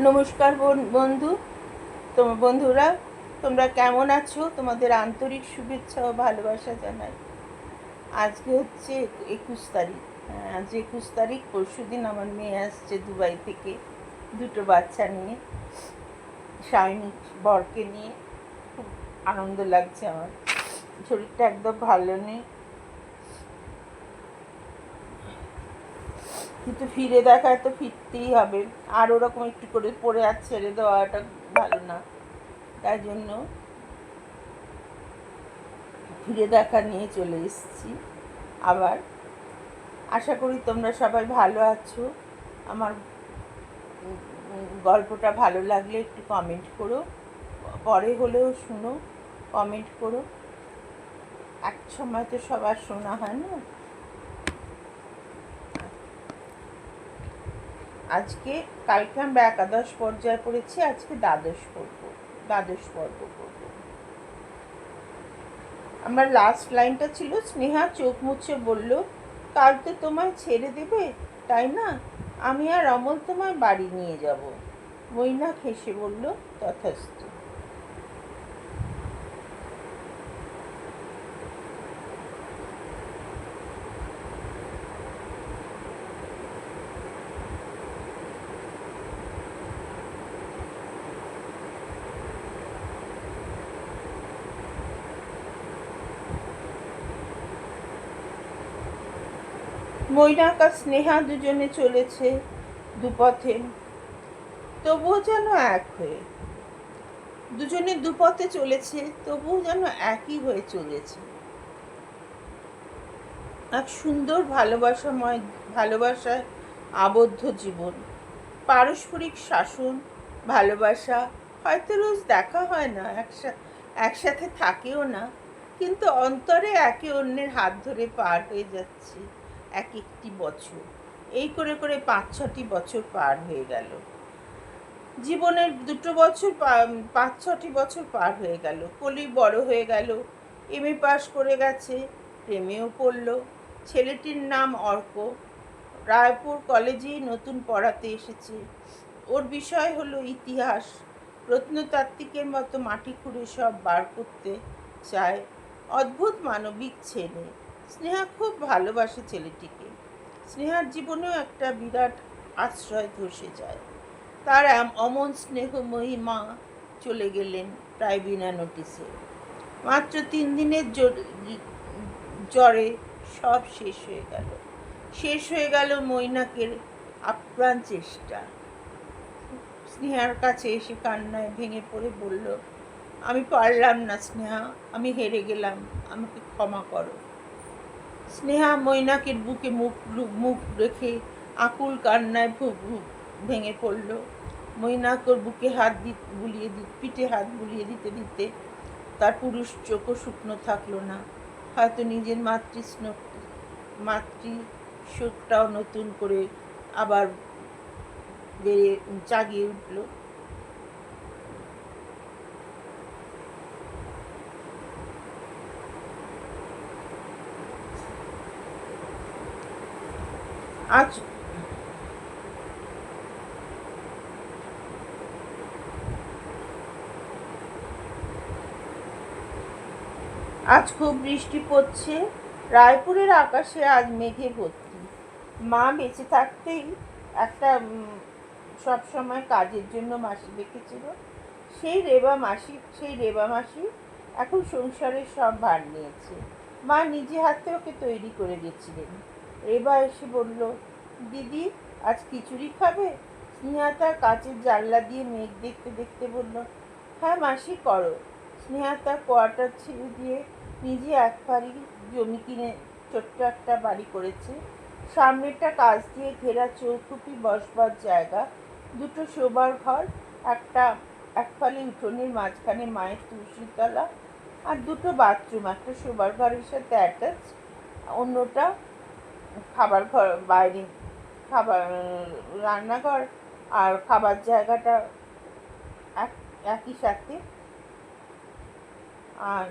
নমস্কার বন্ধু, বন্ধুরা, তোমরা কেমন আছো? তোমাদের আন্তরিক শুভেচ্ছা ও ভালোবাসা জানাই। আজকে হচ্ছে 21 তারিখ। হ্যাঁ, আজ 21 তারিখ। পরশুদিন আমার মেয়ে আসছে দুবাই থেকে, দুটো বাচ্চা নিয়ে, স্বামী বরকে নিয়ে। খুব আনন্দ লাগছে আমার। শরীরটা একদম ভালো নেই, কিন্তু ফিরে দেখায় তো ফিরতেই হবে। আর ওরকম একটু করে পড়ে আর ছেড়ে দেওয়াটা ভালো না। তাই জন্য ফিরে দেখা নিয়ে চলে এসেছি আবার। আশা করি তোমরা সবাই ভালো আছো। আমার গল্পটা ভালো লাগলে একটু কমেন্ট করো, পরে হলেও শুনো, কমেন্ট করো। এক সময় তো সবার শোনা হয় না। কালকে আমরা একাদশ পর্যায়ে পড়েছি, আজকে দ্বাদশ পর্ব করব। আমার লাস্ট লাইনটা ছিল, স্নেহা চোখ মুছে বলল, কাল তো তোমায় ছেড়ে দেবে, তাই না? আমি আর অমল তোমায় বাড়ি নিয়ে যাব। মৈনাক হেসে বলল, তথাস্তু। মৈনাক আর স্নেহা দুজনে চলেছে দুপথে, তবুও যেন এক হয়ে। দুজনে দুপথে চলেছে, তবুও যেন একই হয়ে চলেছে। এক সুন্দর ভালোবাসায় আবদ্ধ জীবন। পারস্পরিক শাসন, ভালোবাসা। হয়তো রোজ দেখা হয় না, একসাথে থাকেও না, কিন্তু অন্তরে একে অন্যের হাত ধরে পার হয়ে যাচ্ছে এক একটি বছর। এই করে করে 5-6টি বছর পার হয়ে গেল। জীবনের 5-6টি বছর পার হয়ে গেল। কলি বড় হয়ে গেল, এমএ পাশ করে গেছে, প্রেমেও পড়ল। ছেলেটির নাম অর্ক, রায়পুর কলেজেই নতুন পড়াতে এসেছে। ওর বিষয় হলো ইতিহাস। প্রত্নতাত্ত্বিকের মতো মাটি খুঁড়ে সব বার করতে চায়। অদ্ভুত মানবিক ছেলে। স্নেহা খুব ভালোবাসে ছেলেটিকে। স্নেহার জীবনেও একটা বিরাট আশ্রয় ধসে যায়। তার অমন স্নেহময়ী মা চলে গেলেন প্রায় বিনা নোটিসে। মাত্র 3 দিনের জ্বরে সব শেষ হয়ে গেল মৈনাকের আপ্রাণ চেষ্টা। স্নেহার কাছে এসে কান্নায় ভেঙে পড়ে বলল, আমি পারলাম না স্নেহা, আমি হেরে গেলাম, আমাকে ক্ষমা করো। স্নেহা মৈনাকের বুকে মুখ রেখে আকুল কান্নায় ভেঙে পড়ল। মৈনাক ওর বুকে পিঠে হাত বুলিয়ে দিতে দিতে তার পুরুষ চোখও শুকনো থাকলো না। হয়তো নিজের মাতৃশোকটাও নতুন করে আবার জাগিয়ে উঠল। আজ আজ খুব বৃষ্টি পড়ছে। রায়পুরের আকাশে আজ মেঘে ভর্তি। মা বেঁচে থাকতেই একটা সবসময় কাজের জন্য মাসি রেখেছিল। সেই রেবা মাসি এখন সংসারের সব ভার নিয়েছে। মা নিজে হাতে ওকে তৈরি করে দিয়েছিলেন। রেবা এসে বলল, দিদি আজ খিচুড়ি খাবে? স্নেহা তার কাচের জানলা দিয়ে মেঘ দেখতে দেখতে বলল, হ্যাঁ মাসি, করো। স্নেহা তার কোয়ার্টার ছেড়ে দিয়ে নিজে এক ফাড়ি জমি কিনে ছোট্ট একটা বাড়ি করেছে। সামনেটা কাঁচ দিয়ে ঘেরা চৌকুটি বসবার জায়গা, দুটো শোবার ঘর, এক ফালি উঠোনের মাঝখানে মায়ের তুলসী তলা, আর দুটো বাথরুম। একটা শোবার ঘরের সাথে অ্যাটাচ, অন্যটা খাবার ঘর, বাইরে রান্নাঘর আর খাবার জায়গাটা একই সাথে। আর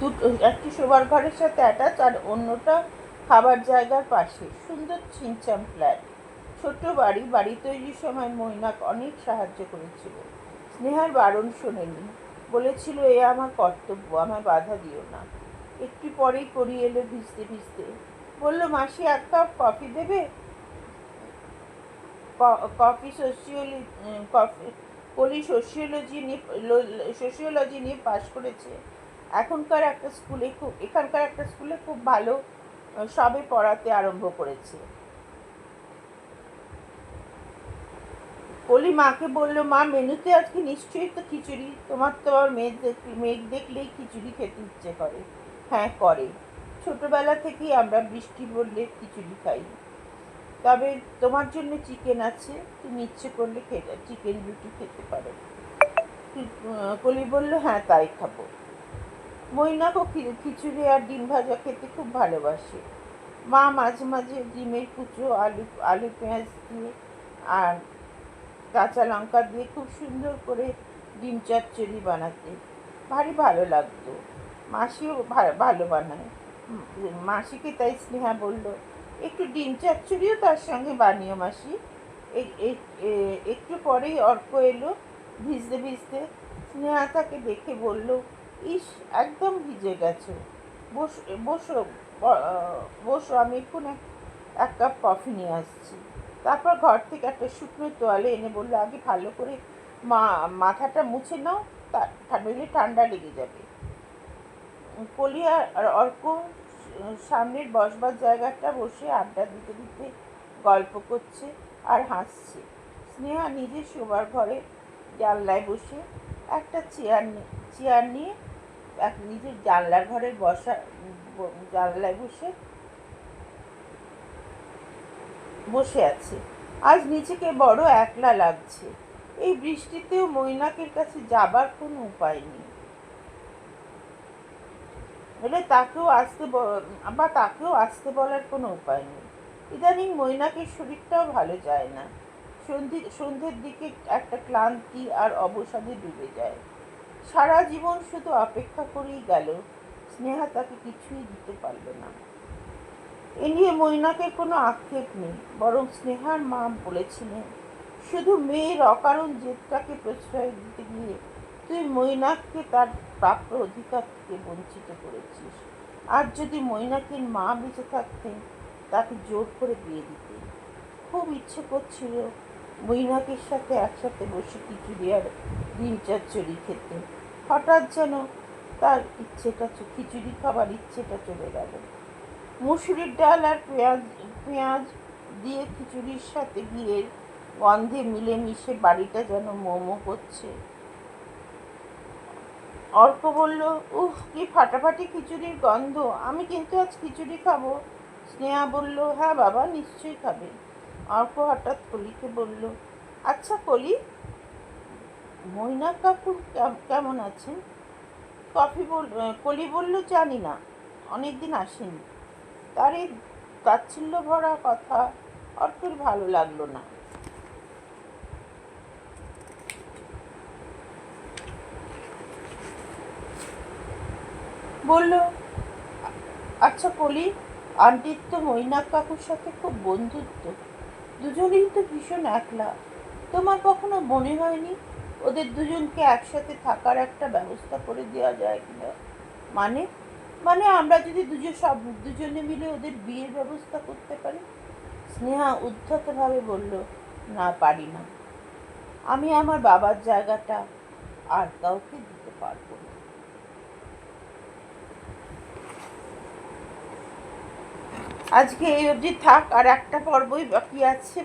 দুটো, একটি শোবার ঘরের সাথে অ্যাটাচ আর অন্যটা খাবার জায়গার পাশে সুন্দর ছিমছাম ফ্ল্যাট, ছোট্ট বাড়ি। বাড়ি তৈরির সময় মৈনাক অনেক সাহায্য করেছিল। স্নেহার বারণ শোনেনি, বলেছিল এ আমার কর্তব্য, আমায় বাধা দিও না। একটু পরেই করি এলো ভিজতে ভিজতে, বলল মাসি এক কাপ কফি দেবে? কফি কফি কলি সোশিওলজি নিয়ে পাশ করেছে। এখানকার একটা স্কুলে খুব ভালো সবে পড়াতে আরম্ভ করেছে। কলি মাকে বলল, মা মেনুতে আজকে নিশ্চয়ই তো খিচুড়ি, তোমার তো আর মেঘ দেখলেই খিচুড়ি খেতে ইচ্ছে করে। হ্যাঁ করে, ছোটবেলা থেকেই আমরা বৃষ্টি পড়লে খিচুড়ি খাই। তবে তোমার জন্য চিকেন আছে, তুমি ইচ্ছে করলে চিকেন রুটি খেতে পারো। কলি বলল, হ্যাঁ তাই খাবো। মৈনাকও খিচুড়ি আর ডিম ভাজা খেতে খুব ভালোবাসে। মা মাঝে মাঝে ডিমের কুচো, আলু পেঁয়াজ দিয়ে আর কাঁচা লঙ্কা দিয়ে খুব সুন্দর করে ডিম চচ্চড়ি বানাতে ভারী ভালো লাগতো। মাসিও ভালো বানায়। মাসিকে তাই স্নেহা বলল, একটু ডিম চচ্চড়িও তার সঙ্গে বানিও মাসি। একটু পরেই অর্ক এলো ভিজতে ভিজতে। স্নেহা তাকে দেখে বলল, ইস একদম ভিজে গেছো, বসো বসো, বসো, আমি এক্ষুনি এক কাপ কফি নিয়ে আসছি। তারপর ঘর থেকে একটা শুকনো তোয়ালে এনে বললো, আগে ভালো করে মাথাটা মুছে নাও, নইলে ঠান্ডা লেগে যাবে। কলিয়া আর অর্ক সামনের বসবার জায়গাটা বসে আড্ডা দিতে দিতে গল্প করছে আর হাসছে। স্নেহা নিজের শোবার ঘরে জানলায় বসে একটা চেয়ার নিয়ে নিজের জানলার ঘরে জানলায় বসে আছে। আজ নিজেকে বড় একলা লাগছে। এই বৃষ্টিতেও মৈনাকের কাছে যাবার কোনো উপায় নেই। তাকেও আসতে বলার কোনো উপায় নেই। ইদানিং মৈনাকের শরীরটাও ভালো যায় না। সন্ধ্যের দিকে একটা ক্লান্তি আর অবসাদে ডুবে যায়। সারা জীবন শুধু অপেক্ষা করেই গেল, স্নেহা তাকে কিছুই দিতে পারল না। এ নিয়ে মৈনাকের কোনো আক্ষেপ নেই, বরং স্নেহার মা বলেছিলেন, শুধু মেয়ের অকারণ জেদটাকে প্রশ্রয় দিতে গিয়ে তুই মৈনাককে তার প্রাপ্য অধিকার থেকে বঞ্চিত করেছিস। আর যদি মৈনাকের মা বেঁচে থাকতেন, তাকে জোর করে বিয়ে দিতে। খুব ইচ্ছে করছিল মৈনাকের সাথে একসাথে বসে খিচুড়ি আর ডিম চচ্চড়ি খেতে। হঠাৎ যেন তার খিচুড়ি খাবার ইচ্ছেটা চলে গেল। মুসুরির ডাল আর পেঁয়াজ দিয়ে খিচুড়ির সাথে ঘিয়ের গন্ধে মিলেমিশে বাড়িটা যেন মোমো করছে। অর্ক বলল, উফ কি ফাটাফাটি খিচুড়ির গন্ধ, আমি কিন্তু আজ খিচুড়ি খাবো। স্নেহা বলল, হ্যাঁ বাবা নিশ্চয়ই খাবে। অর্ক হঠাৎ কলিকে বলল, আচ্ছা কলি, মৈনাক কাকু কেমন আছেন? কলি বলল, জানি না, অনেকদিন আসেনি। তার এই তাচ্ছিল্য ভরা কথা অর্কের ভালো লাগলো না। বলল, আচ্ছা কলি, আন্টির তো মৈনাক কাকুর সাথে খুব বন্ধুত্ব, দুজনেই তো ভীষণ একলা। তোমার কখনো মনে হয়নি ওদের দুজনকে একসাথে থাকার একটা ব্যবস্থা করে দেওয়া যায় কিনা? মানে মানে আমরা যদি দুজনে মিলে ওদের বিয়ের ব্যবস্থা করতে পারি। স্নেহা উদ্ধতভাবে বলল, না পারি না, আমি আমার বাবার জায়গাটা আর কাউকে দিতে পারবো না। আজকে এই অবধি থাক, আর একটা পর্বই বাকি আছে,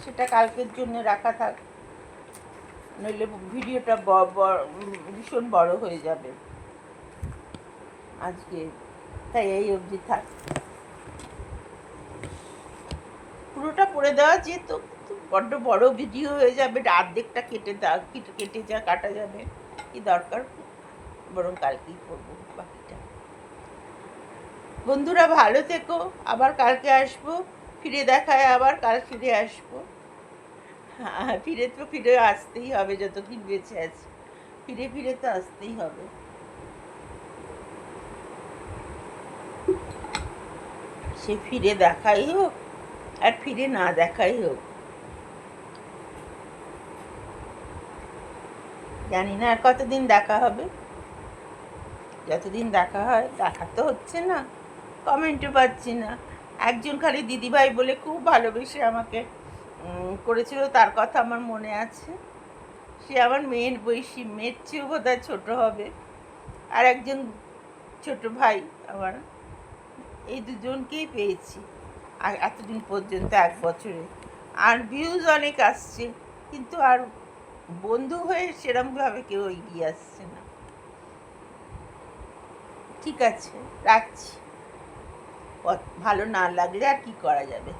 সেটা কালকের জন্য রাখা থাক, নইলে ভিডিওটা ভীষণ বড় হয়ে যাবে আজকে, তাই এই অবধি থাক। পুরোটা পড়ে দেওয়া যেত, বড্ড বড় ভিডিও হয়ে যাবে, অর্ধেকটা কাটা যাবে, কি দরকার, বরং কালকেই পড়বো বাকিটা। বন্ধুরা ভালো থেকো, আবার কালকে আসবো, ফিরে দেখায় আবার কাল ফিরে আসবো। হ্যাঁ, ফিরে আসতেই হবে, যতদিন বেঁচে আছি ফিরে তো আসতেই হবে। সে ফিরে দেখাই হোক আর ফিরে না দেখাই হোক, জানি না আর কতদিন দেখা হবে। যতদিন দেখা হয়, দেখা তো হচ্ছে না, কমেন্টও পাচ্ছি না। একজন খালি দিদিভাই বলে খুব ভালোবেসে আমাকে করেছিল, তার কথা আমার মনে আছে। সে আমার মেয়ের বয়সী, মেয়ের চেয়েও বোধহয় ছোটো হবে। আর একজন ছোট ভাই আমার, এই দুজনকেই পেয়েছি আর এতদিন পর্যন্ত 1 বছরে। আর ভিউজ অনেক আসছে, কিন্তু আর বন্ধু হয়ে সেরমভাবে কেউ এগিয়ে আসছে না। ঠিক আছে, রাখছি। ভালো না লাগলে আর কি করা যাবে।